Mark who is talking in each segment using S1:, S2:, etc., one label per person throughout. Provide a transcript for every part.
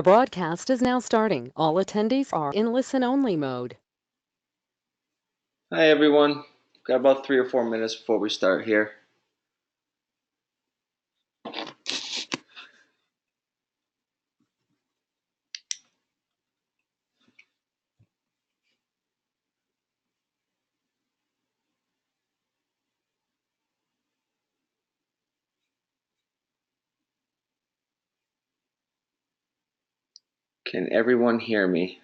S1: Broadcast is now starting. All attendees are in listen-only mode.
S2: Hi everyone. Got about 3 or 4 minutes before we start here. Can everyone hear me?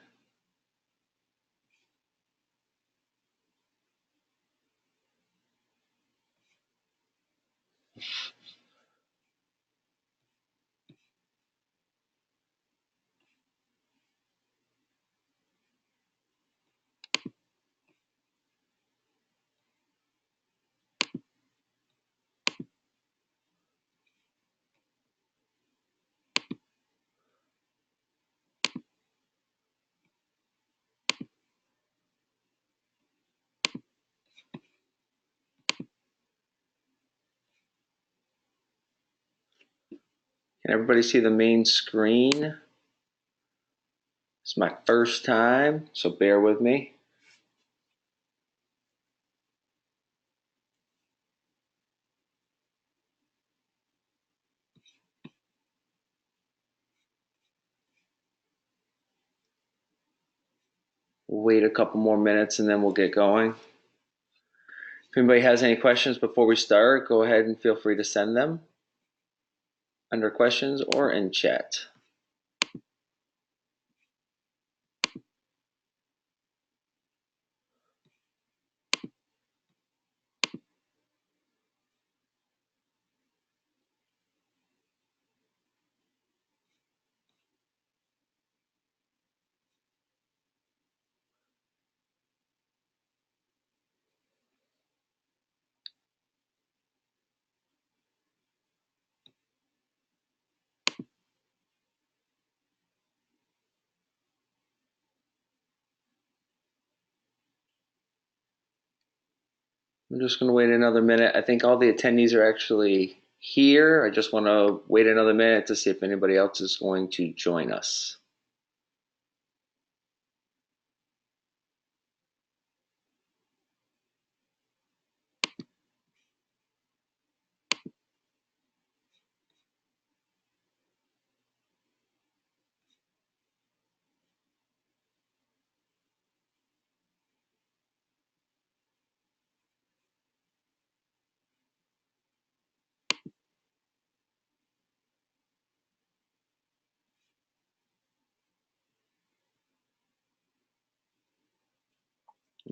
S2: Can everybody see the main screen? It's my first time, so bear with me. We'll wait a couple more minutes and then we'll get going. If anybody has any questions before we start, go ahead and feel free to send them under questions or in chat. I'm just going to wait another minute. I think all the attendees are actually here. I just want to wait another minute to see if anybody else is going to join us.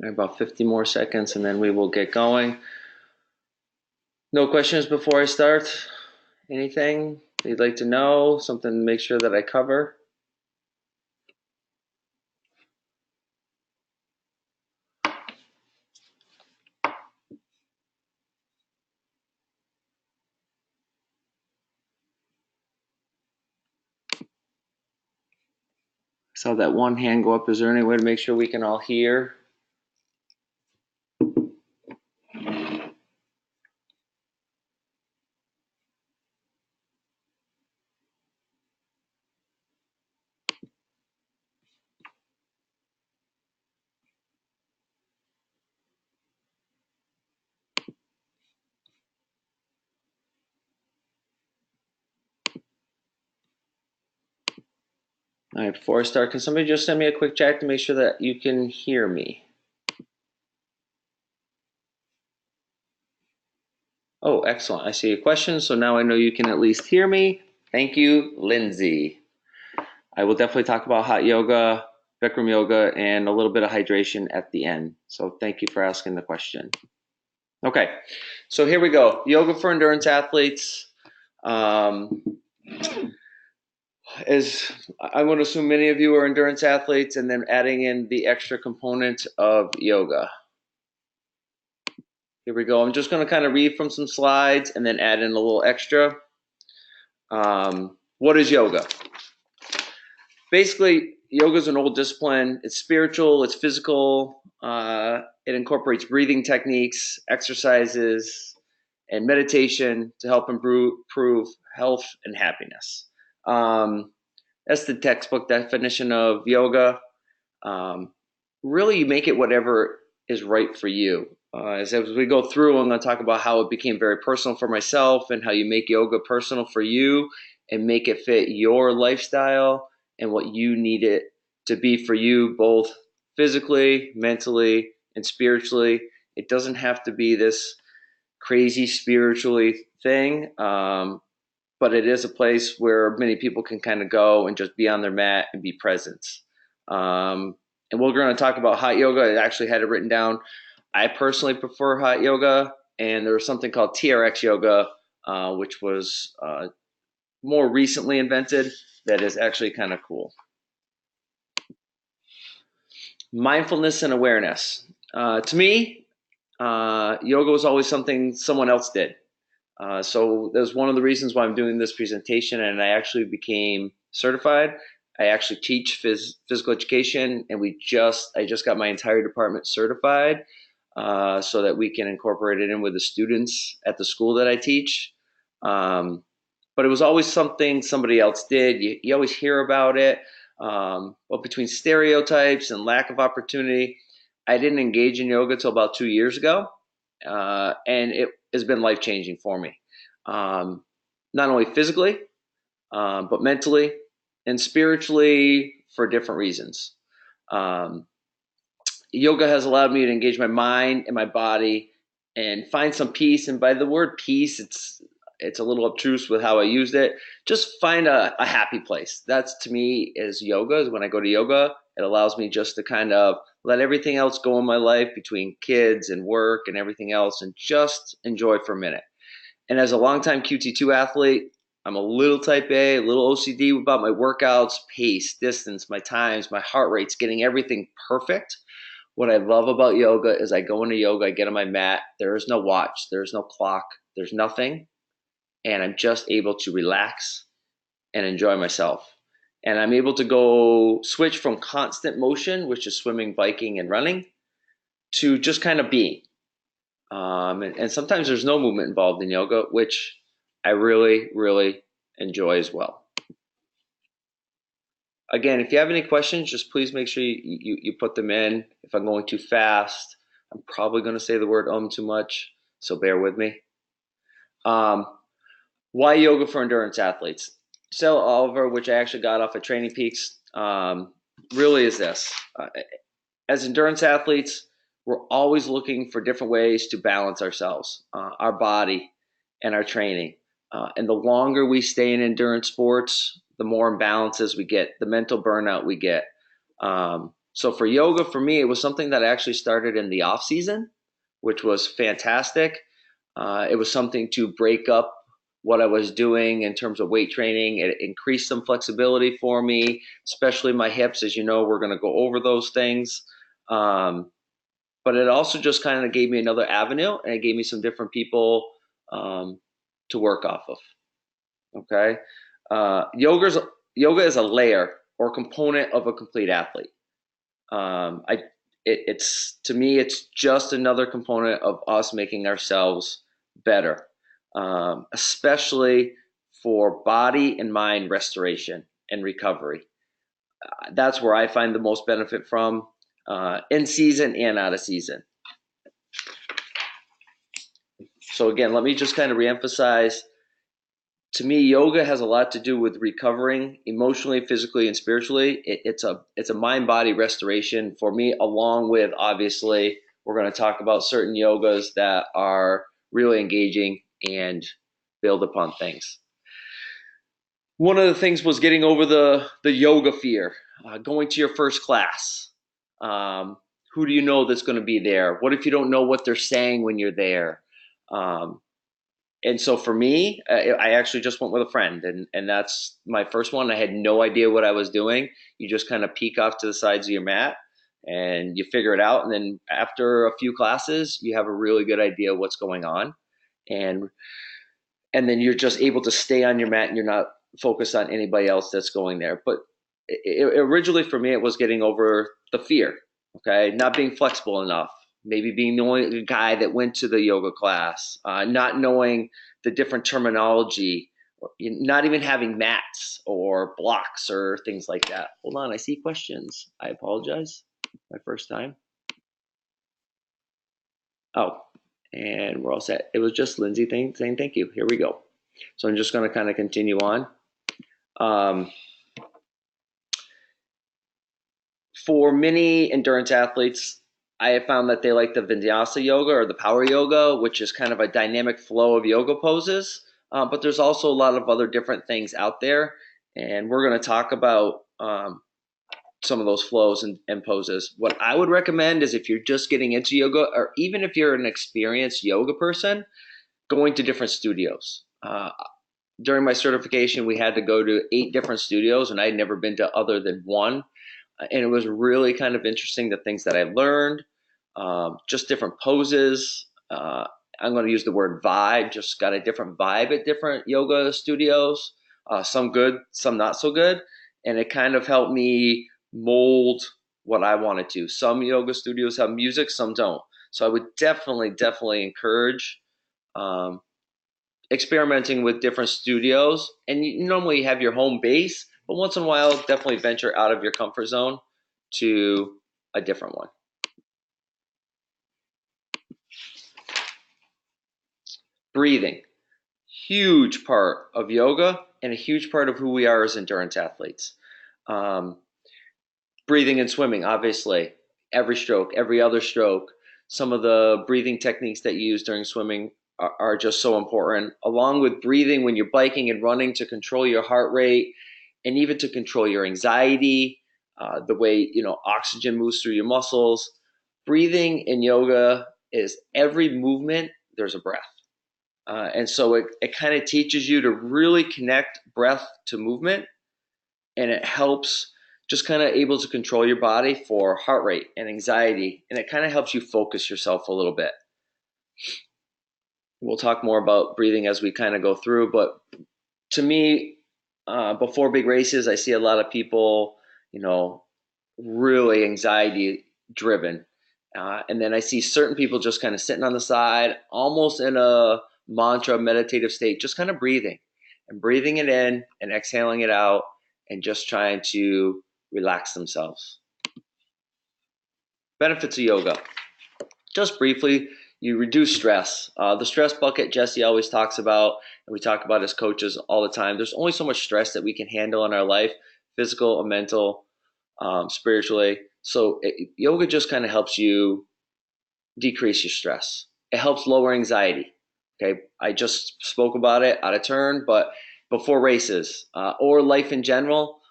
S2: About 50 more seconds and then we will get going. No questions before I start? Anything you'd like to know? Something to make sure that I cover? Saw that one hand go up. Is there any way to make sure we can all hear? All right, before I start, can somebody just send me a quick chat to make sure that you can hear me? Oh, excellent. I see a question, so now I know you can at least hear me. Thank you, Lindsay. I will definitely talk about hot yoga, Bikram yoga, and a little bit of hydration at the end. So thank you for asking the question. Okay, so here we go. Yoga for endurance athletes. As I would assume many of you are endurance athletes, and then adding in the extra component of yoga. Here we go. I'm just going to kind of read from some slides and then add in a little extra. What is yoga? Basically, yoga is an old discipline. It's spiritual, it's physical. It incorporates breathing techniques, exercises, and meditation to help improve health and happiness. That's the textbook definition of yoga. Um, Really, you make it whatever is right for you. As we go through, I'm going to talk about how it became very personal for myself and how you make yoga personal for you and make it fit your lifestyle and what you need it to be for you, both physically, mentally, and spiritually. It doesn't have to be this crazy spiritually thing. But it is a place where many people can kind of go and just be on their mat and be present. Um, and we're going to talk about hot yoga. I actually had it written down. I personally prefer hot yoga, and there was something called TRX yoga, which was more recently invented. That is actually kind of cool. Mindfulness and awareness. To me, yoga was always something someone else did. So that's one of the reasons why I'm doing this presentation, and I actually became certified. I actually teach physical education, and I just got my entire department certified, so that we can incorporate it in with the students at the school that I teach. Um, but it was always something somebody else did. You always hear about it, but between stereotypes and lack of opportunity, I didn't engage in yoga until about 2 years ago, and it has been life changing for me. Um, Not only physically, but mentally and spiritually for different reasons. Um, Yoga has allowed me to engage my mind and my body and find some peace. And by the word peace, it's a little obtuse with how I used it. Just find a happy place. That's to me is yoga. Is when I go to yoga, it allows me just to kind of let everything else go in my life between kids and work and everything else, and just enjoy for a minute. And as a longtime QT2 athlete, I'm a little type A, a little OCD about my workouts, pace, distance, my times, my heart rates, getting everything perfect. What I love about yoga is I go into yoga, I get on my mat, there is no watch, there's no clock, there's nothing, and I'm just able to relax and enjoy myself. And I'm able to go switch from constant motion, which is swimming, biking, and running, to just kind of being. And sometimes there's no movement involved in yoga, which I really, really enjoy as well. Again, if you have any questions, just please make sure you put them in. If I'm going too fast, I'm probably going to say the word too much, so bear with me. Um, why yoga for endurance athletes? Stella Oliver, which I actually got off of Training Peaks, really is this. As endurance athletes, we're always looking for different ways to balance ourselves, our body, and our training. And the longer we stay in endurance sports, the more imbalances we get, the mental burnout we get. So for yoga, for me, it was something that I actually started in the off season, which was fantastic. It was something to break up what I was doing in terms of weight training. It increased some flexibility for me, especially my hips. As you know, we're going to go over those things. Um, but it also just kind of gave me another avenue, and it gave me some different people um, to work off of. Okay, yoga is a layer or component of a complete athlete. I it's to me it's just another component of us making ourselves better, especially for body and mind restoration and recovery. That's where I find the most benefit from, in season and out of season. So again, let me just kind of reemphasize. To me, yoga has a lot to do with recovering emotionally, physically, and spiritually. It's a mind body restoration for me, along with obviously we're going to talk about certain yogas that are really engaging and build upon things. One of the things was getting over the yoga fear, going to your first class. Um, who do you know that's going to be there? What if you don't know what they're saying when you're there? Um, and so for me, I actually just went with a friend, and that's my first one. I had no idea what I was doing. You just kind of peek off to the sides of your mat and you figure it out. And then after a few classes, you have a really good idea what's going on. And and then you're just able to stay on your mat and you're not focused on anybody else that's going there. But originally for me, it was getting over the fear, okay, not being flexible enough, maybe being the only guy that went to the yoga class, not knowing the different terminology not even having mats or blocks or things like that. Hold on, I see questions. I apologize. My first time. Oh, and we're all set. It was just Lindsay saying thank you. Here we go. So I'm just going to kind of continue on. For many endurance athletes, I have found that they like the Vinyasa yoga or the power yoga, which is kind of a dynamic flow of yoga poses. But there's also a lot of other different things out there, and we're going to talk about some of those flows and poses. What I would recommend is if you're just getting into yoga, or even if you're an experienced yoga person, going to different studios. During my certification, we had to go to 8 different studios, and I'd never been to other than one. And it was really kind of interesting, the things that I learned, just different poses. I'm going to use the word vibe, just got a different vibe at different yoga studios, some good, some not so good. And it kind of helped me mold what I wanted to. Some yoga studios have music, some don't. So I would definitely encourage experimenting with different studios. And you normally have your home base, but once in a while, definitely venture out of your comfort zone to a different one. Breathing, huge part of yoga and a huge part of who we are as endurance athletes. Um, Breathing and swimming, obviously, every stroke, every other stroke. Some of the breathing techniques that you use during swimming are just so important, along with breathing when you're biking and running to control your heart rate and even to control your anxiety, the way oxygen moves through your muscles. Breathing in yoga is every movement, there's a breath. And so it kind of teaches you to really connect breath to movement, and it helps just kind of able to control your body for heart rate and anxiety, and it kind of helps you focus yourself a little bit. We'll talk more about breathing as we kind of go through, but to me, before big races, I see a lot of people, really anxiety driven. And then I see certain people just kind of sitting on the side, almost in a mantra meditative state, just kind of breathing and breathing it in and exhaling it out and just trying to relax themselves. Benefits of yoga. Just briefly, you reduce stress. The stress bucket Jesse always talks about, and we talk about as coaches all the time. There's only so much stress that we can handle in our life, physical, mental, spiritually. So yoga just kind of helps you decrease your stress. It helps lower anxiety. Okay, I just spoke about it out of turn, but before races or life in general,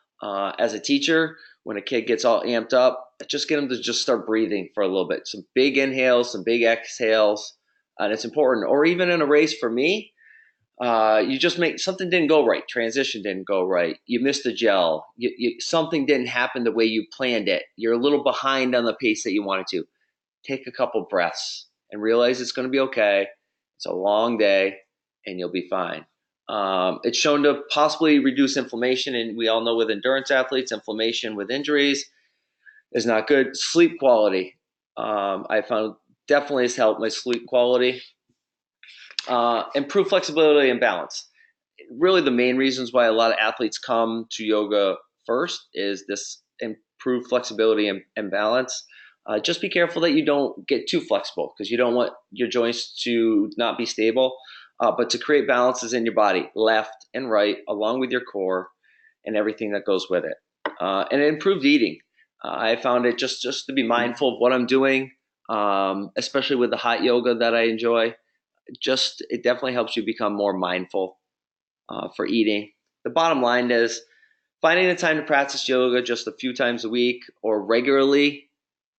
S2: as a teacher, when a kid gets all amped up, just get them to just start breathing for a little bit. Some big inhales, some big exhales, and it's important. Or even in a race for me, you just make something didn't go right. Transition didn't go right. You missed a gel. Something didn't happen the way you planned it. You're a little behind on the pace that you wanted to. Take a couple breaths and realize it's going to be okay. It's a long day and you'll be fine. It's shown to possibly reduce inflammation, and we all know with endurance athletes, inflammation with injuries is not good. Sleep quality, I found definitely has helped my sleep quality. Improve flexibility and balance. Really, the main reasons why a lot of athletes come to yoga first is this improved flexibility and balance. Just be careful that you don't get too flexible, because you don't want your joints to not be stable, but to create balances in your body, left and right, along with your core and everything that goes with it. And improved eating. I found it just to be mindful of what I'm doing, especially with the hot yoga that I enjoy. It definitely helps you become more mindful for eating. The bottom line is finding the time to practice yoga just a few times a week or regularly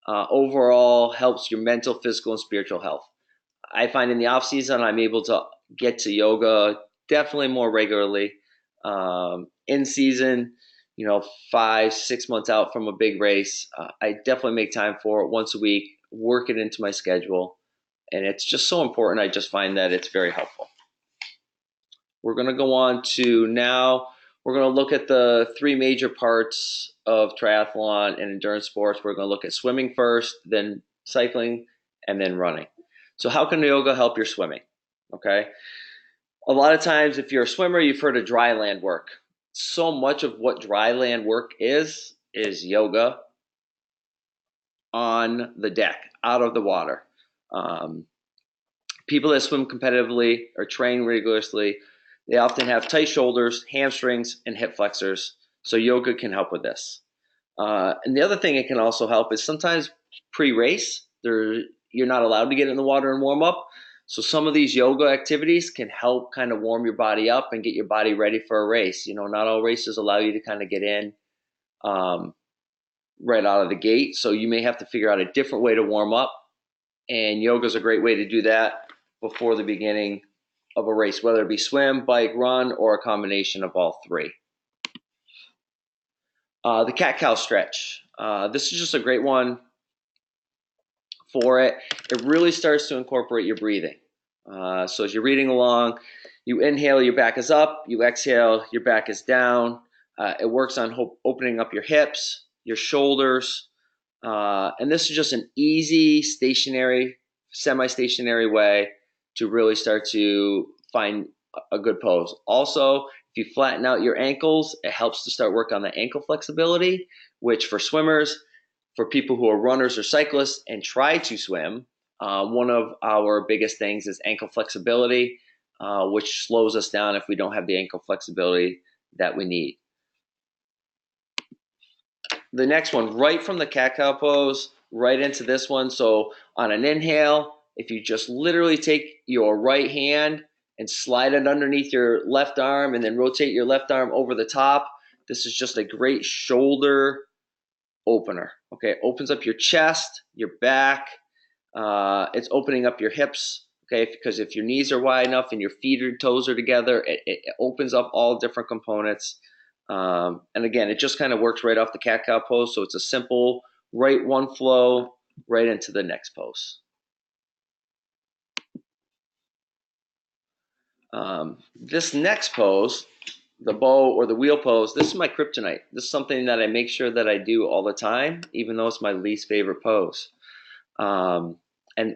S2: overall helps your mental, physical, and spiritual health. I find in the off season I'm able to get to yoga definitely more regularly. In season, 5-6 months out from a big race, I definitely make time for it once a week, work it into my schedule, and it's just so important. I just find that it's very helpful. We're going to go on to now. We're going to look at the 3 major parts of triathlon and endurance sports. We're going to look at swimming first, then cycling, and then running. So how can yoga help your swimming? Okay. A lot of times, if you're a swimmer, you've heard of dry land work. So much of what dry land work is yoga on the deck, out of the water. Um, People that swim competitively or train rigorously, they often have tight shoulders, hamstrings, and hip flexors. So yoga can help with this. And the other thing it can also help is sometimes pre-race, you're not allowed to get in the water and warm up. So some of these yoga activities can help kind of warm your body up and get your body ready for a race. You know, not all races allow you to kind of get in right out of the gate. So you may have to figure out a different way to warm up. And yoga is a great way to do that before the beginning of a race, whether it be swim, bike, run, or a combination of all three. The cat-cow stretch. This is just a great one for it. It really starts to incorporate your breathing. So as you're reading along, you inhale, your back is up. You exhale, your back is down. It works on opening up your hips, your shoulders. And this is just an easy, stationary, semi-stationary way to really start to find a good pose. Also, if you flatten out your ankles, it helps to start work on the ankle flexibility, which for swimmers, for people who are runners or cyclists and try to swim, one of our biggest things is ankle flexibility, which slows us down if we don't have the ankle flexibility that we need. The next one, right from the cat-cow pose, right into this one. So on an inhale, if you just literally take your right hand and slide it underneath your left arm and then rotate your left arm over the top, this is just a great shoulder opener. Okay, it opens up your chest, your back. It's opening up your hips. Okay, because if your knees are wide enough and your feet or toes are together, it opens up all different components. And again, it just kind of works right off the cat-cow pose. So it's a simple right one flow right into the next pose. This next pose, the bow or the wheel pose, this is my kryptonite. This is something that I make sure that I do all the time, even though it's my least favorite pose. And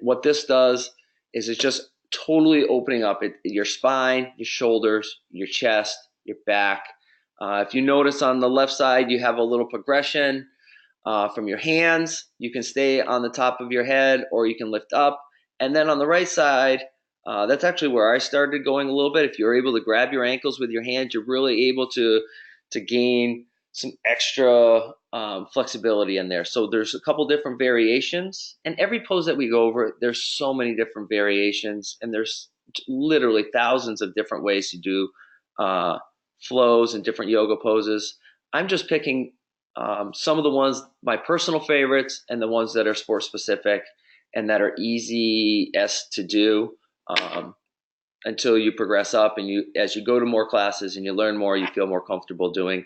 S2: what this does is it's just totally opening up your spine, your shoulders, your chest, your back. If you notice on the left side, you have a little progression from your hands. You can stay on the top of your head or you can lift up. And then on the right side, that's actually where I started going a little bit. If you're able to grab your ankles with your hands, you're really able to gain some extra flexibility in there. So there's a couple different variations, and every pose that we go over, there's so many different variations, and there's literally thousands of different ways to do flows and different yoga poses. I'm just picking some of the ones, my personal favorites, and the ones that are sport specific and that are easiest to do. Until you progress up and as you go to more classes and you learn more, you feel more comfortable doing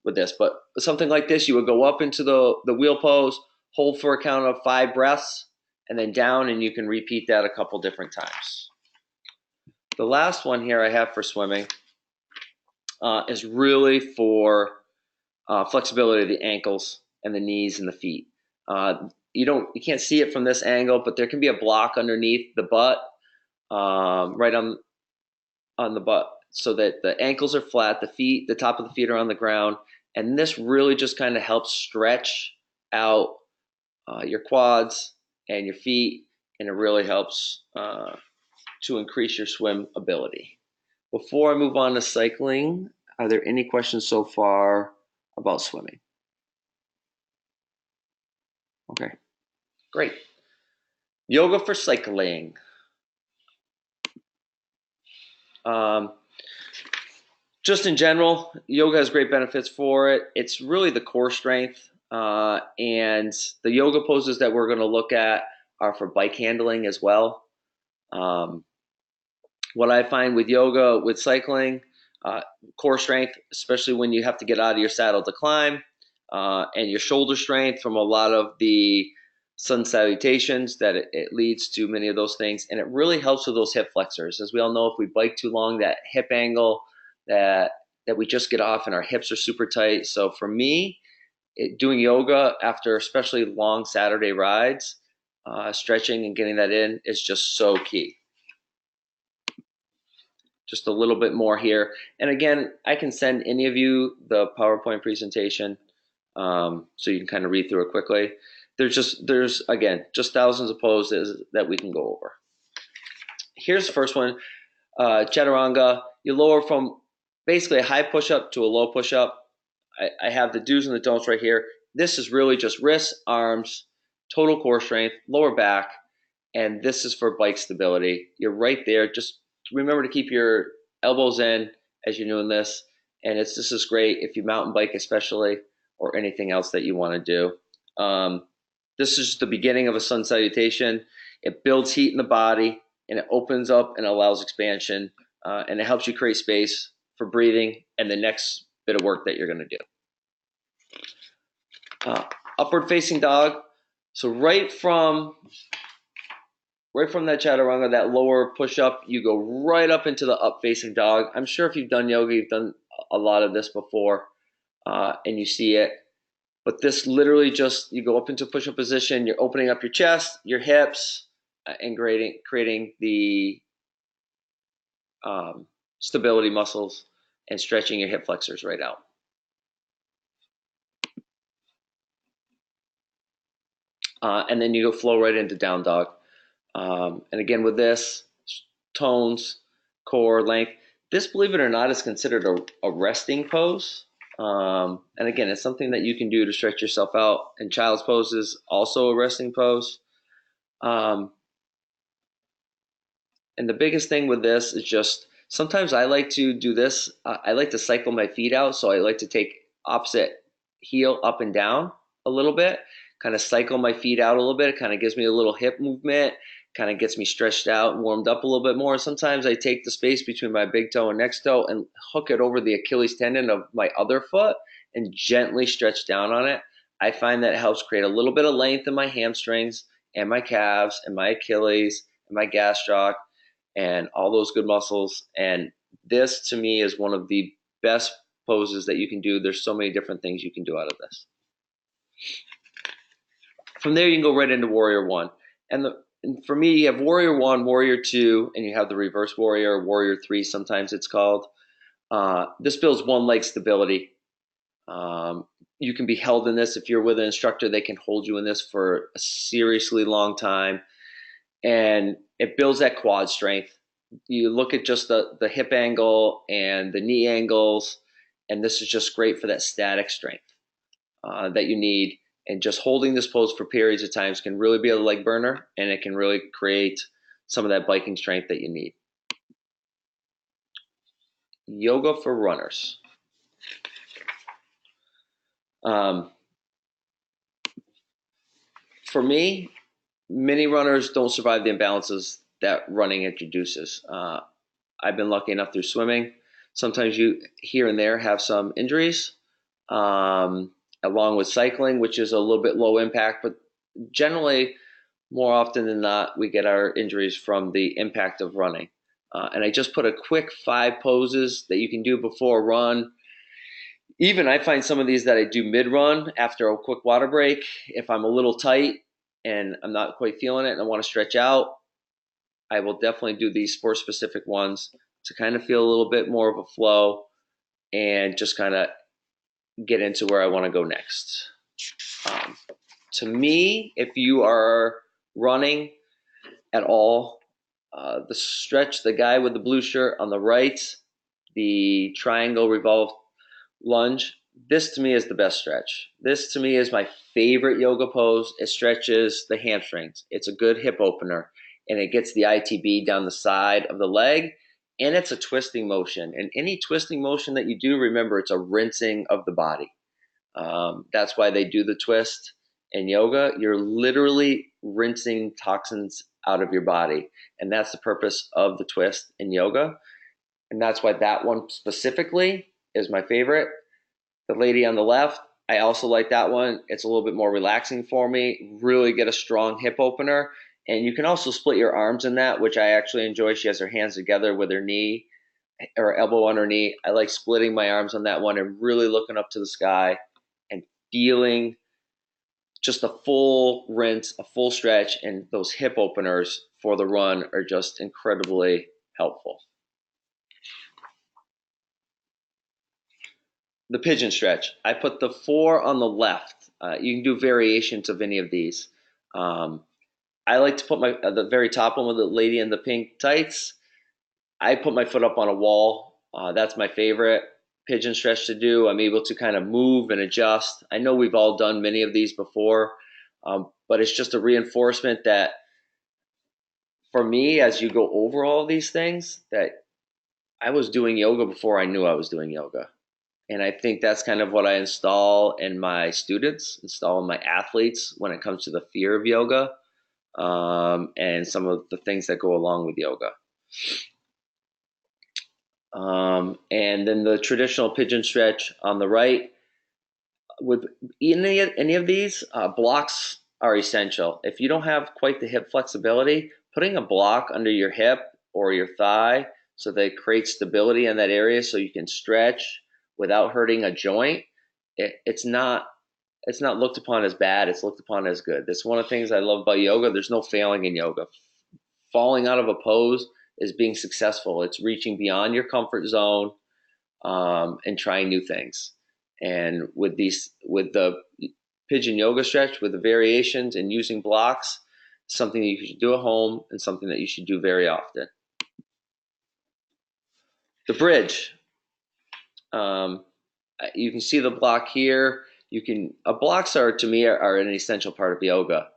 S2: with this. But something like this, you would go up into the wheel pose, hold for a count of 5 breaths, and then down, and you can repeat that a couple different times. The last one here I have for swimming is really for flexibility of the ankles and the knees and the feet. You can't see it from this angle, but there can be a block underneath the butt, right on the butt, so that the ankles are flat, the top of the feet are on the ground, and this really just kind of helps stretch out your quads and your feet, and it really helps to increase your swim ability. Before I move on to cycling, are there any questions so far about swimming? Okay, great. Yoga for cycling. Just in general, yoga has great benefits for it. It's really the core strength, and the yoga poses that we're going to look at are for bike handling as well. What I find with yoga, with cycling, core strength, especially when you have to get out of your saddle to climb, and your shoulder strength from a lot of the sun salutations, that it leads to many of those things. And it really helps with those hip flexors. As we all know, if we bike too long, that hip angle that we just get off and our hips are super tight. So for me, doing yoga after especially long Saturday rides, stretching and getting that in is just so key. just a little bit more here. And again, I can send any of you the PowerPoint presentation so you can kind of read through it quickly. There's again, just thousands of poses that we can go over. Here's the first one, chaturanga. You lower from basically a high push-up to a low push-up. I have the do's and the don'ts right here. This is really just wrists, arms, total core strength, lower back, and this is for bike stability. You're right there. Just remember to keep your elbows in as you're doing this, and this is great if you mountain bike especially, or anything else that you want to do. This is the beginning of a sun salutation. It builds heat in the body, and it opens up and allows expansion, and it helps you create space for breathing and the next bit of work that you're going to do. Upward facing dog. So right from that chaturanga, that lower push up, you go right up into the up facing dog. I'm sure if you've done yoga, you've done a lot of this before, and you see it. But this literally just, you go up into push up position, you're opening up your chest, your hips, and creating the stability muscles and stretching your hip flexors right out. And then you go flow right into down dog. And again, with this, tones, core, length. This, believe it or not, is considered a resting pose. And again, it's something that you can do to stretch yourself out. And child's pose is also a resting pose. And the biggest thing with this is just, sometimes I like to do this. I like to cycle my feet out. So I like to take opposite heel up and down a little bit, kind of cycle my feet out a little bit. It kind of gives me a little hip movement, kind of gets me stretched out and warmed up a little bit more. Sometimes I take the space between my big toe and next toe and hook it over the Achilles tendon of my other foot and gently stretch down on it. I find that it helps create a little bit of length in my hamstrings and my calves and my Achilles and my gastroc and all those good muscles. And this, to me, is one of the best poses that you can do. There's so many different things you can do out of this. From there, you can go right into Warrior One. And for me, you have Warrior One, Warrior Two, and you have the reverse warrior, Warrior Three, sometimes it's called. This builds one leg stability. You can be held in this. If you're with an instructor, they can hold you in this for a seriously long time. And it builds that quad strength. You look at just the hip angle and the knee angles, and this is just great for that static strength that you need. And just holding this pose for periods of times can really be a leg burner, and it can really create some of that biking strength that you need. Yoga for runners. For me, many runners don't survive the imbalances that running introduces. I've been lucky enough through swimming. Sometimes you here and there have some injuries, along with cycling, which is a little bit low impact, but generally, more often than not, we get our injuries from the impact of running. And I just put a quick 5 poses that you can do before a run. Even I find some of these that I do mid-run after a quick water break. If I'm a little tight and I'm not quite feeling it and I want to stretch out, I will definitely do these sport-specific ones to kind of feel a little bit more of a flow and just kind of get into where I want to go next. To me, if you are running at all, the stretch, the guy with the blue shirt on the right, the triangle revolve lunge, this to me is the best stretch. This to me is my favorite yoga pose. It stretches the hamstrings. It's a good hip opener, and it gets the ITB down the side of the leg, and it's a twisting motion. And any twisting motion that you do, remember, it's a rinsing of the body. That's why they do the twist in yoga. You're literally rinsing toxins out of your body, and that's the purpose of the twist in yoga. And that's why that one specifically is my favorite. The lady on the left, I also like that one. It's a little bit more relaxing for me. Really get a strong hip opener. And you can also split your arms in that, which I actually enjoy. She has her hands together with her knee or elbow on her knee. I like splitting my arms on that one and really looking up to the sky and feeling just a full rinse, a full stretch, and those hip openers for the run are just incredibly helpful. the pigeon stretch. I put the 4 on the left. You can do variations of any of these. Um, I like to put my the very top one with the lady in the pink tights. I put my foot up on a wall. That's my favorite pigeon stretch to do. I'm able to kind of move and adjust. I know we've all done many of these before, but it's just a reinforcement that for me, as you go over all these things, that I was doing yoga before I knew I was doing yoga. And I think that's kind of what I install in my students, install in my athletes when it comes to the fear of yoga, and some of the things that go along with yoga. And then the traditional pigeon stretch on the right. With any of these, blocks are essential. If you don't have quite the hip flexibility, putting a block under your hip or your thigh so that it creates stability in that area so you can stretch without hurting a joint, it's not looked upon as bad. It's looked upon as good. That's one of the things I love about yoga. There's no failing in yoga. Falling out of a pose is being successful. It's reaching beyond your comfort zone, and trying new things. And with the pigeon yoga stretch, with the variations and using blocks, something that you should do at home and something that you should do very often. The bridge. Um, you can see the block here. Blocks are to me are an essential part of yoga.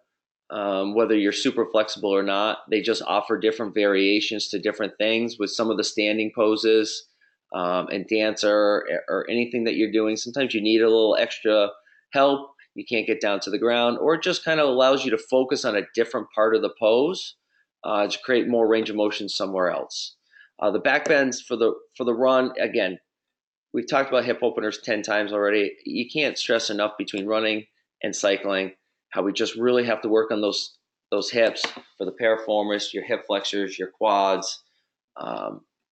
S2: Whether you're super flexible or not, they just offer different variations to different things with some of the standing poses, and dance or anything that you're doing. Sometimes you need a little extra help. You can't get down to the ground, or it just kind of allows you to focus on a different part of the pose, to create more range of motion somewhere else. The back bends for the run, again, we've talked about hip openers 10 times already. You can't stress enough between running and cycling how we just really have to work on those hips for the piriformis, your hip flexors, your quads.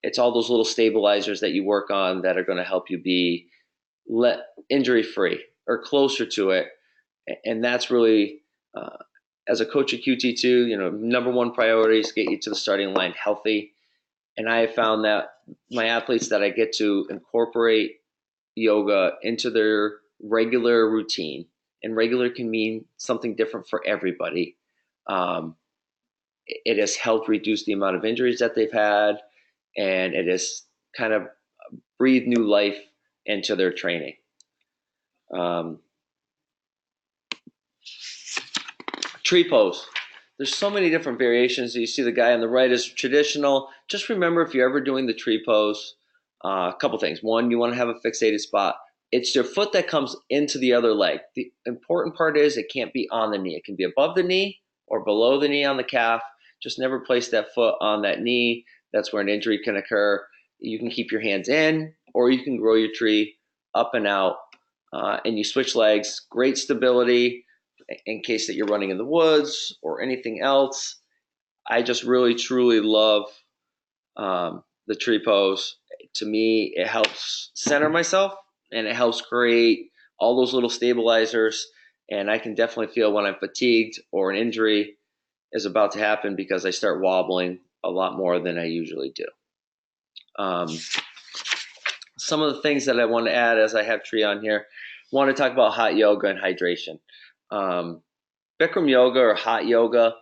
S2: It's all those little stabilizers that you work on that are going to help you be injury free or closer to it. And that's really, as a coach at QT2, number one priority is get you to the starting line healthy. And I have found that my athletes that I get to incorporate yoga into their regular routine, and regular can mean something different for everybody. It has helped reduce the amount of injuries that they've had, and it has kind of breathed new life into their training. Tree pose. There's so many different variations. You see the guy on the right is traditional. Just remember, if you're ever doing the tree pose, a couple things. One, you want to have a fixated spot. It's your foot that comes into the other leg. The important part is it can't be on the knee. It can be above the knee or below the knee on the calf. Just never place that foot on that knee. That's where an injury can occur. You can keep your hands in, or you can grow your tree up and out, and you switch legs. Great stability in case that you're running in the woods or anything else. I just really, truly love the tree pose. To me, it helps center myself, and it helps create all those little stabilizers. And I can definitely feel when I'm fatigued or an injury is about to happen because I start wobbling a lot more than I usually do. Some of the things that I want to add as I have tree on here, want to talk about hot yoga and hydration. Bikram yoga or hot yoga,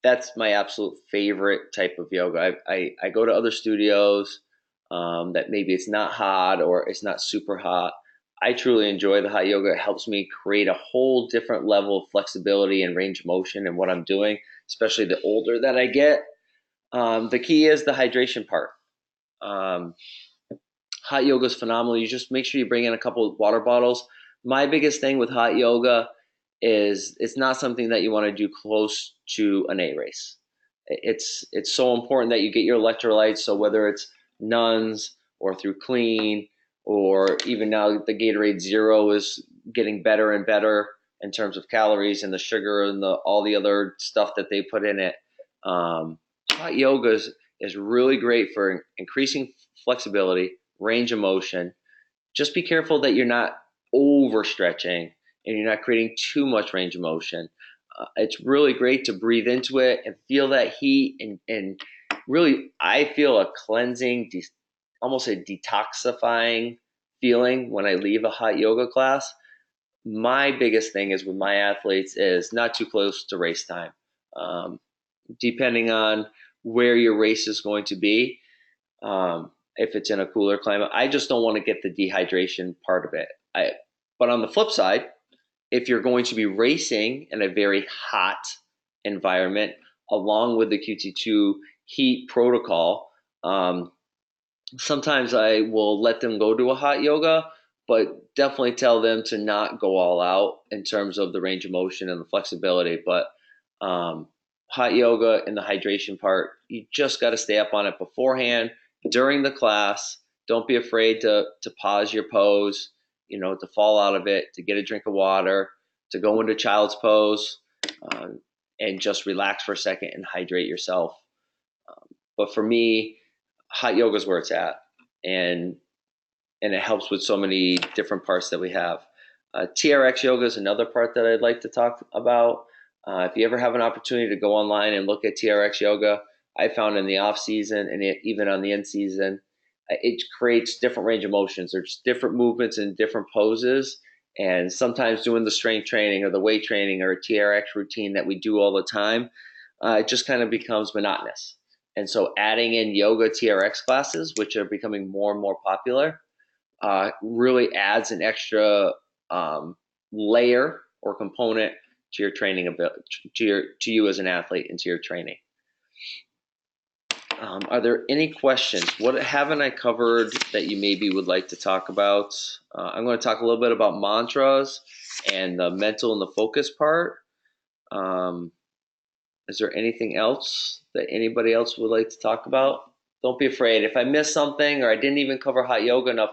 S2: that's my absolute favorite type of yoga. I go to other studios that maybe it's not hot or it's not super hot. I truly enjoy the hot yoga. It helps me create a whole different level of flexibility and range of motion in what I'm doing, especially the older that I get. The key is the hydration part. Hot yoga is phenomenal. You just make sure you bring in a couple of water bottles. My biggest thing with hot yoga is it's not something that you want to do close to an A race. It's so important that you get your electrolytes. So whether it's nuns or through clean, or even now the Gatorade Zero is getting better and better in terms of calories and the sugar and all the other stuff that they put in it. Hot yoga is really great for increasing flexibility, range of motion. Just be careful that you're not overstretching and you're not creating too much range of motion. It's really great to breathe into it and feel that heat, and really, I feel a cleansing, almost a detoxifying feeling when I leave a hot yoga class. My biggest thing is with my athletes is not too close to race time. Um, Depending on where your race is going to be, if it's in a cooler climate, I just don't want to get the dehydration part of it. But on the flip side, if you're going to be racing in a very hot environment, along with the QT2 heat protocol, sometimes I will let them go to a hot yoga, but definitely tell them to not go all out in terms of the range of motion and the flexibility. But um, hot yoga and the hydration part, you just got to stay up on it beforehand, during the class. Don't be afraid to pause your pose, to fall out of it, to get a drink of water, to go into child's pose, um, and just relax for a second and hydrate yourself. But for me, hot yoga is where it's at, and it helps with so many different parts that we have. TRX yoga is another part that I'd like to talk about. If you ever have an opportunity to go online and look at TRX yoga, I found in the off season and even on the in season, it creates different range of motions. There's different movements and different poses. And sometimes doing the strength training or the weight training or a TRX routine that we do all the time, it just kind of becomes monotonous. And so adding in yoga TRX classes, which are becoming more and more popular, really adds an extra layer or component to your training ability, to you as an athlete and to your training. Are there any questions? What haven't I covered that you maybe would like to talk about? I'm going to talk a little bit about mantras and the mental and the focus part. Is there anything else that anybody else would like to talk about? Don't be afraid. If I missed something or I didn't even cover hot yoga enough,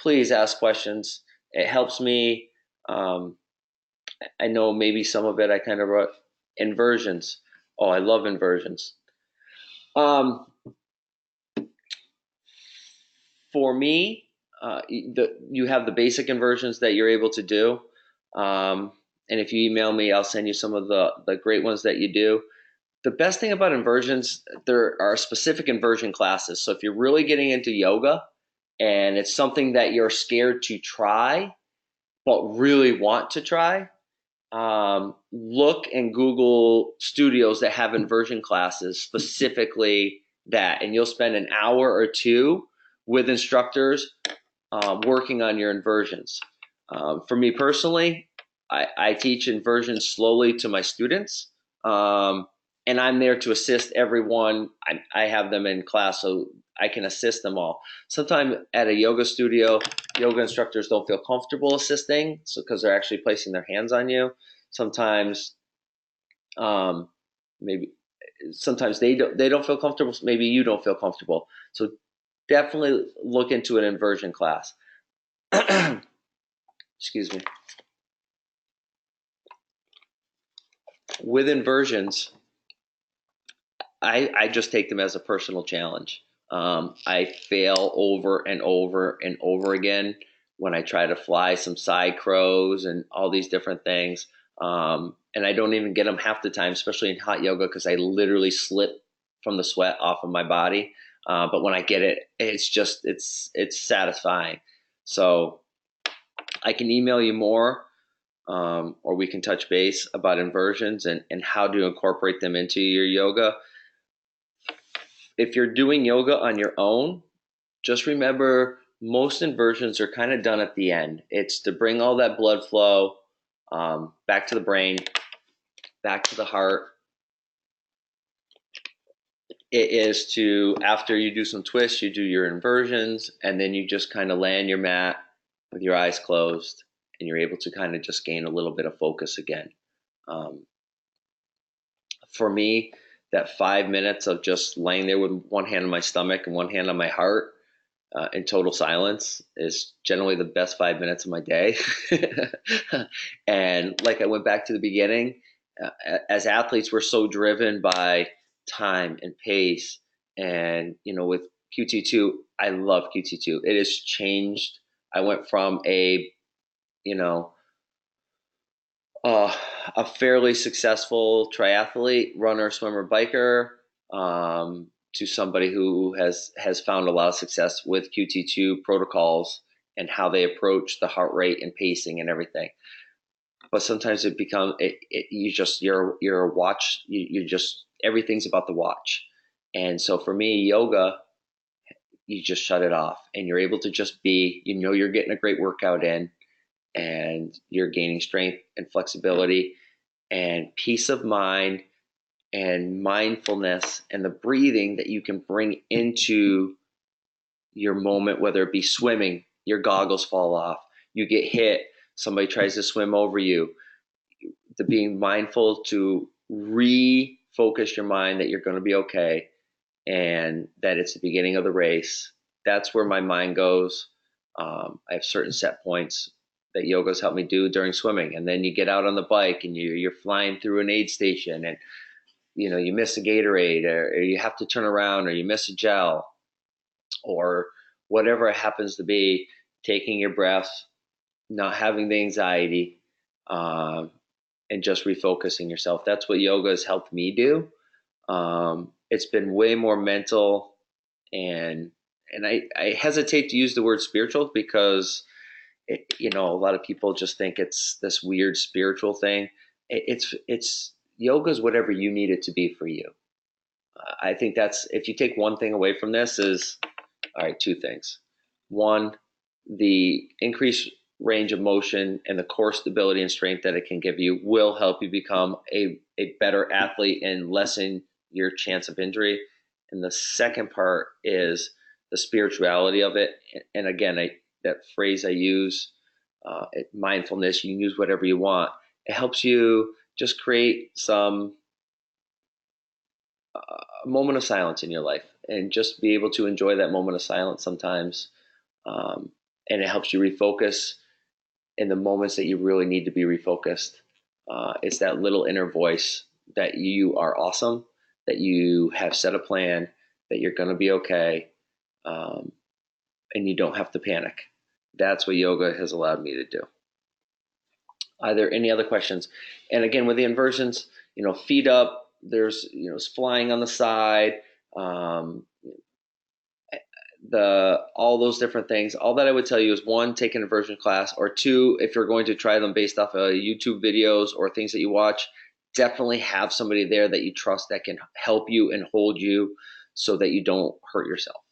S2: please ask questions. It helps me. I know maybe some of it I kind of wrote. Inversions. Oh, I love inversions. For me, you have the basic inversions that you're able to do. And if you email me, I'll send you some of the great ones that you do. The best thing about inversions, there are specific inversion classes. So if you're really getting into yoga and it's something that you're scared to try, but really want to try, look and Google studios that have inversion classes, specifically that, and you'll spend an hour or two with instructors working on your inversions. For me personally, I teach inversions slowly to my students, and I'm there to assist everyone. I have them in class so I can assist them all. Sometimes at a yoga studio, yoga instructors don't feel comfortable assisting, so because they're actually placing their hands on you. Sometimes, maybe sometimes they don't feel comfortable. Maybe you don't feel comfortable. So definitely look into an inversion class. Excuse me. With inversions, I just take them as a personal challenge. I fail over and over and over again when I try to fly some side crows and all these different things. And I don't even get them half the time, especially in hot yoga, because I literally slip from the sweat off of my body. But when I get it, it's satisfying. So I can email you more, or we can touch base about inversions and how to incorporate them into your yoga. If you're doing yoga on your own, just remember most inversions are kind of done at the end. It's to bring all that blood flow back to the brain, back to the heart. It is to, after you do some twists, you do your inversions, and then you just kind of lay on your mat with your eyes closed, and you're able to kind of just gain a little bit of focus again. For me, that 5 minutes of just laying there with one hand on my stomach and one hand on my heart in total silence is generally the best 5 minutes of my day. And like I went back to the beginning, as athletes, we're so driven by time and pace. And, with QT2, I love QT2. It has changed. I went from you know, a fairly successful triathlete, runner, swimmer, biker, to somebody who has found a lot of success with QT2 protocols and how they approach the heart rate and pacing and everything. But sometimes it becomes you're a watch. You just everything's about the watch. And so for me, yoga, you just shut it off and you're able to just be. You're getting a great workout in, and you're gaining strength and flexibility and peace of mind and mindfulness and the breathing that you can bring into your moment, whether it be swimming, your goggles fall off, you get hit, somebody tries to swim over you, to being mindful to refocus your mind that you're going to be okay and that it's the beginning of the race. That's where my mind goes. I have certain set points that yoga's helped me do during swimming, and then you get out on the bike and you're flying through an aid station, and you miss a Gatorade, or you have to turn around, or you miss a gel, or whatever it happens to be. Taking your breaths, not having the anxiety, and just refocusing yourself. That's what yoga has helped me do. It's been way more mental, and I hesitate to use the word spiritual because a lot of people just think it's this weird spiritual thing. It's yoga is whatever you need it to be for you. I think that's, if you take one thing away from this, is all right, two things. One, the increased range of motion and the core stability and strength that it can give you will help you become a better athlete and lessen your chance of injury. And the second part is the spirituality of it. And again, that phrase I use, mindfulness, you can use whatever you want. It helps you just create some a moment of silence in your life and just be able to enjoy that moment of silence sometimes. Um, and it helps you refocus in the moments that you really need to be refocused. It's that little inner voice that you are awesome, that you have set a plan, that you're going to be okay, um, and you don't have to panic. That's what yoga has allowed me to do. Are there any other questions? And again, with the inversions, feet up, there's, flying on the side, um, all those different things. All that I would tell you is, one, take an inversion class, or two, if you're going to try them based off of YouTube videos or things that you watch, definitely have somebody there that you trust that can help you and hold you so that you don't hurt yourself.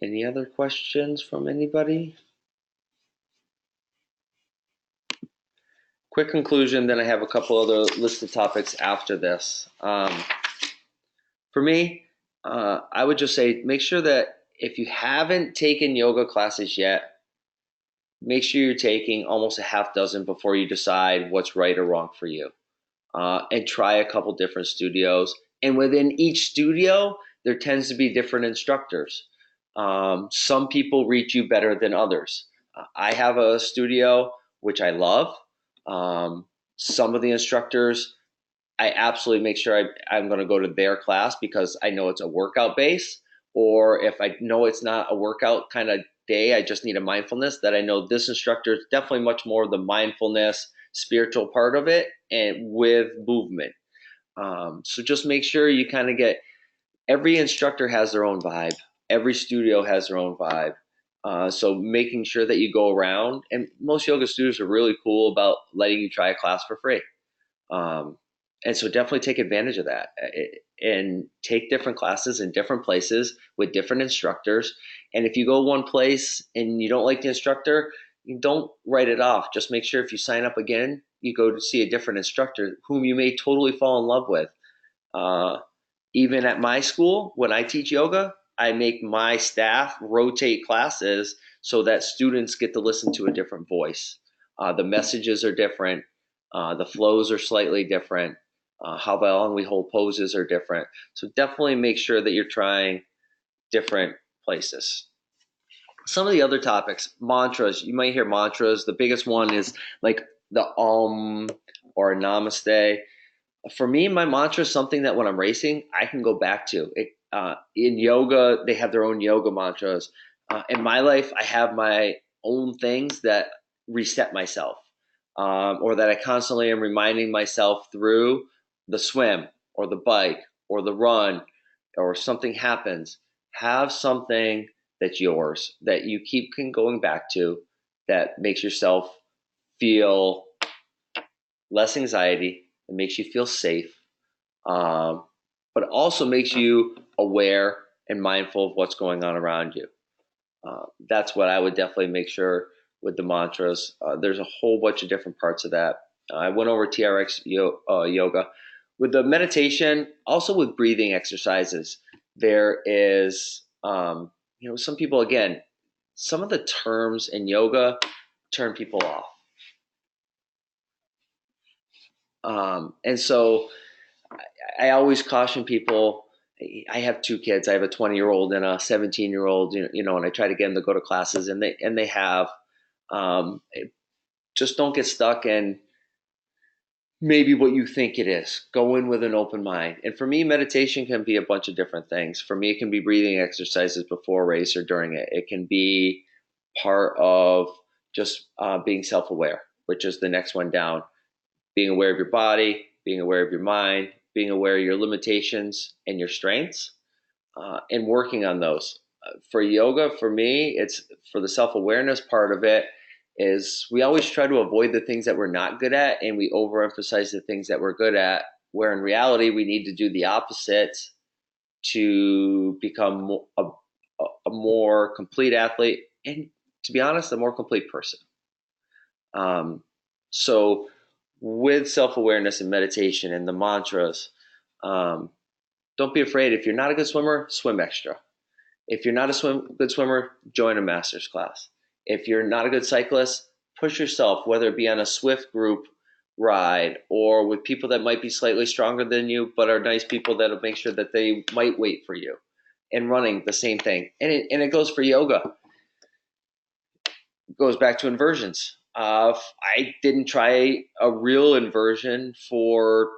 S2: Any other questions from anybody? Quick conclusion, then I have a couple other listed topics after this. For me, I would just say, make sure that if you haven't taken yoga classes yet, make sure you're taking almost a half dozen before you decide what's right or wrong for you. And try a couple different studios. And within each studio, there tends to be different instructors. Some people reach you better than others. I have a studio which I love. Some of the instructors, I absolutely make sure I'm going to go to their class because I know it's a workout base. Or if I know it's not a workout kind of day, I just need a mindfulness, that I know this instructor is definitely much more the mindfulness, spiritual part of it, and with movement. So just make sure you kind of get, every instructor has their own vibe. Every studio has their own vibe. So making sure that you go around, and most yoga studios are really cool about letting you try a class for free. And so definitely take advantage of that and take different classes in different places with different instructors. And if you go one place and you don't like the instructor, you don't write it off. Just make sure if you sign up again, you go to see a different instructor whom you may totally fall in love with. Even at my school, when I teach yoga, I make my staff rotate classes so that students get to listen to a different voice. The messages are different. The flows are slightly different. How long we hold poses are different. So definitely make sure that you're trying different places. Some of the other topics, mantras, you might hear mantras. The biggest one is like the or namaste. For me, my mantra is something that when I'm racing, I can go back to. In yoga, they have their own yoga mantras. In my life, I have my own things that reset myself, or that I constantly am reminding myself through the swim or the bike or the run, or something happens. Have something that's yours that you keep going back to that makes yourself feel less anxiety, it makes you feel safe, but also makes you aware and mindful of what's going on around you. That's what I would definitely make sure with the mantras. There's a whole bunch of different parts of that. I went over TRX yoga. With the meditation, also with breathing exercises, there is, some people, again, some of the terms in yoga turn people off. And so I always caution people. I have two kids. I have a 20-year-old and a 17-year-old. And I try to get them to go to classes, and they have. Um, just don't get stuck in maybe what you think it is. Go in with an open mind. And for me, meditation can be a bunch of different things. For me, it can be breathing exercises before a race or during it. It can be part of just being self-aware, which is the next one down. Being aware of your body, being aware of your mind, being aware of your limitations and your strengths, and working on those. For yoga, for me, it's for the self-awareness part of it is we always try to avoid the things that we're not good at, and we overemphasize the things that we're good at, where in reality we need to do the opposite to become a more complete athlete, and to be honest, a more complete person. So with self-awareness and meditation and the mantras, don't be afraid. If you're not a good swimmer, swim extra. If you're not a good swimmer, join a master's class. If you're not a good cyclist, push yourself, whether it be on a Swift group ride or with people that might be slightly stronger than you, but are nice people that'll make sure that they might wait for you. And running, the same thing. And it goes for yoga. It goes back to inversions. I didn't try a real inversion for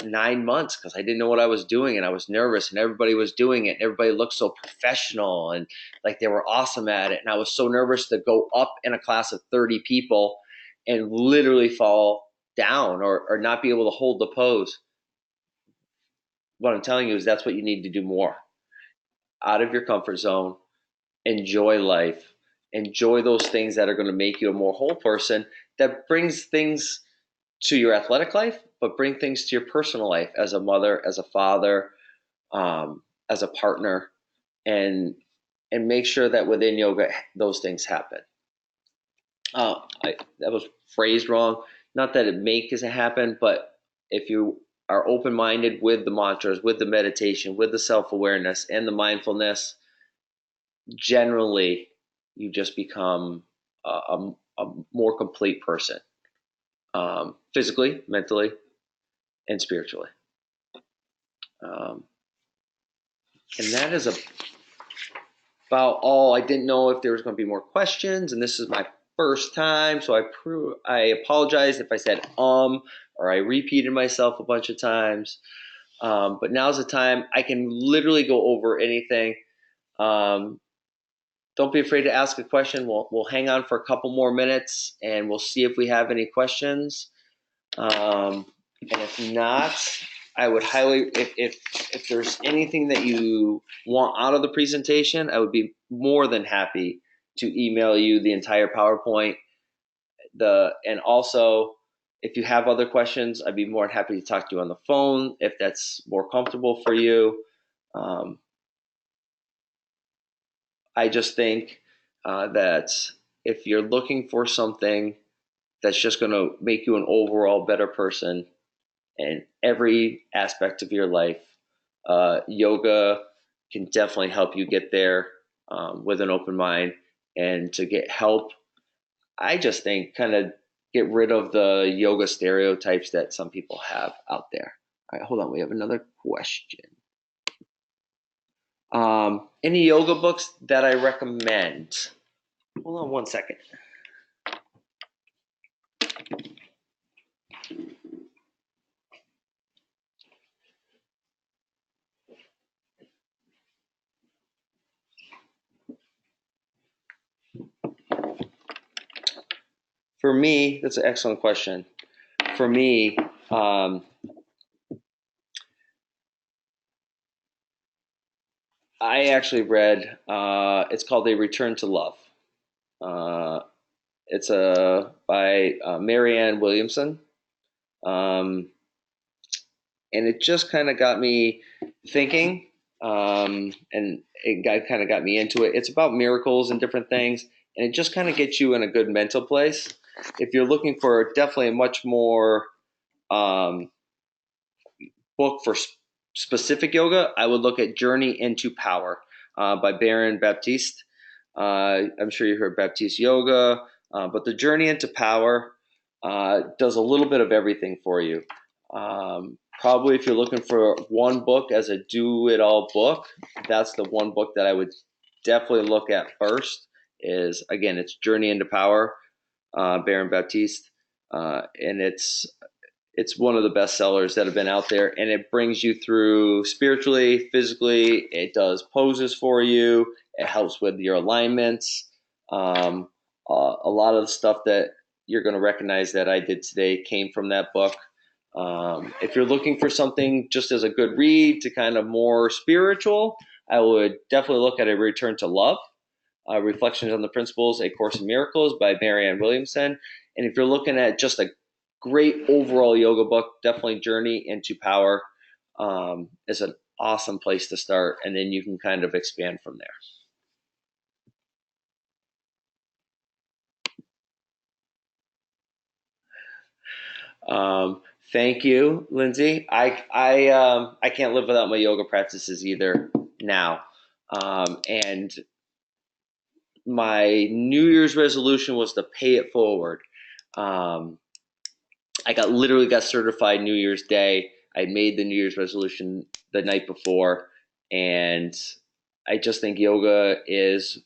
S2: 9 months because I didn't know what I was doing, and I was nervous, and everybody was doing it, and everybody looked so professional and like they were awesome at it, and I was so nervous to go up in a class of 30 people and literally fall down or not be able to hold the pose. What I'm telling you is that's what you need to do more. Out of your comfort zone, enjoy life, enjoy those things that are going to make you a more whole person, that brings things to your athletic life, but bring things to your personal life as a mother, as a father, as a partner, and make sure that within yoga those things happen. That was phrased wrong. Not that it makes it happen, but if you are open-minded with the mantras, with the meditation, with the self-awareness and the mindfulness, generally you just become a more complete person, physically, mentally, and spiritually. And that is about all. I didn't know if there was going to be more questions, and this is my first time, so I apologize if I said or I repeated myself a bunch of times. But now's the time. I can literally go over anything. Don't be afraid to ask a question. We'll hang on for a couple more minutes, and we'll see if we have any questions. And if not, I would highly, if there's anything that you want out of the presentation, I would be more than happy to email you the entire PowerPoint. And also, if you have other questions, I'd be more than happy to talk to you on the phone if that's more comfortable for you. I just think that if you're looking for something that's just going to make you an overall better person in every aspect of your life, yoga can definitely help you get there with an open mind, and to get help. I just think kind of get rid of the yoga stereotypes that some people have out there. All right, hold on. We have another question. Any yoga books that I recommend? Hold on one second. For me, that's an excellent question. For me, I actually read. It's called A Return to Love. Uh, it's by Marianne Williamson, um, and it just kind of got me thinking, and kind of got me into it. It's about miracles and different things, and it just kind of gets you in a good mental place. If you're looking for definitely a much more um, book for specific yoga, I would look at Journey into Power by Baron Baptiste. I'm sure you heard Baptiste Yoga, but the Journey into Power does a little bit of everything for you. Probably if you're looking for one book as a do-it-all book, that's the one book that I would definitely look at first. Is again, it's Journey into Power, Baron Baptiste, and it's one of the best sellers that have been out there, and it brings you through spiritually, physically. It does poses for you. It helps with your alignments. A lot of the stuff that you're going to recognize that I did today came from that book. If you're looking for something just as a good read to kind of more spiritual, I would definitely look at A Return to Love. Reflections on the Principles, A Course in Miracles by Marianne Williamson. And if you're looking at just a great overall yoga book, definitely Journey into Power is an awesome place to start. And then you can kind of expand from there. Thank you, Lindsay. I can't live without my yoga practices either now. And my New Year's resolution was to pay it forward. Um, I literally got certified New Year's Day. I made the New Year's resolution the night before, and I just think yoga is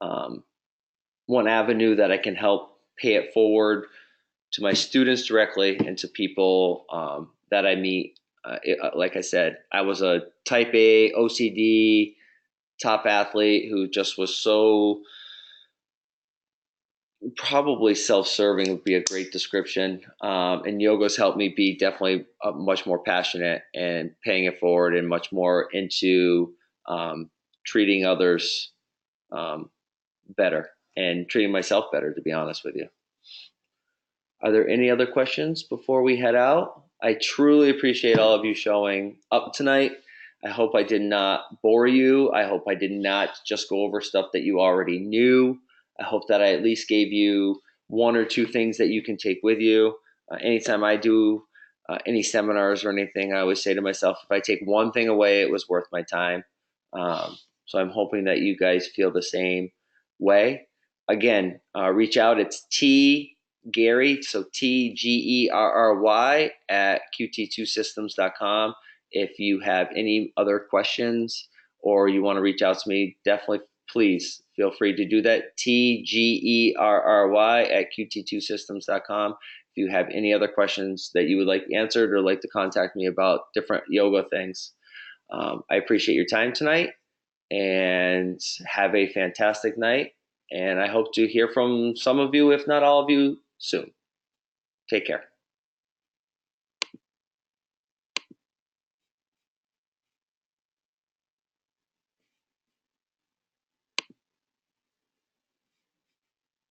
S2: um, one avenue that I can help pay it forward to my students directly and to people that I meet. Like I said, I was a Type A OCD top athlete who just was so probably self-serving would be a great description. And yoga's helped me be definitely much more passionate and paying it forward and much more into treating others better and treating myself better, to be honest with you. Are there any other questions before we head out? I truly appreciate all of you showing up tonight. I hope I did not bore you. I hope I did not just go over stuff that you already knew. I hope that I at least gave you one or two things that you can take with you. Anytime I do any seminars or anything, I always say to myself, if I take one thing away, it was worth my time. So I'm hoping that you guys feel the same way. Again, reach out. It's Gary, so TGERRY at QT2systems.com. If you have any other questions or you want to reach out to me, definitely please feel free to do that. TGERRY at QT2systems.com. If you have any other questions that you would like answered or like to contact me about different yoga things, I appreciate your time tonight and have a fantastic night. And I hope to hear from some of you, if not all of you, soon. Take care.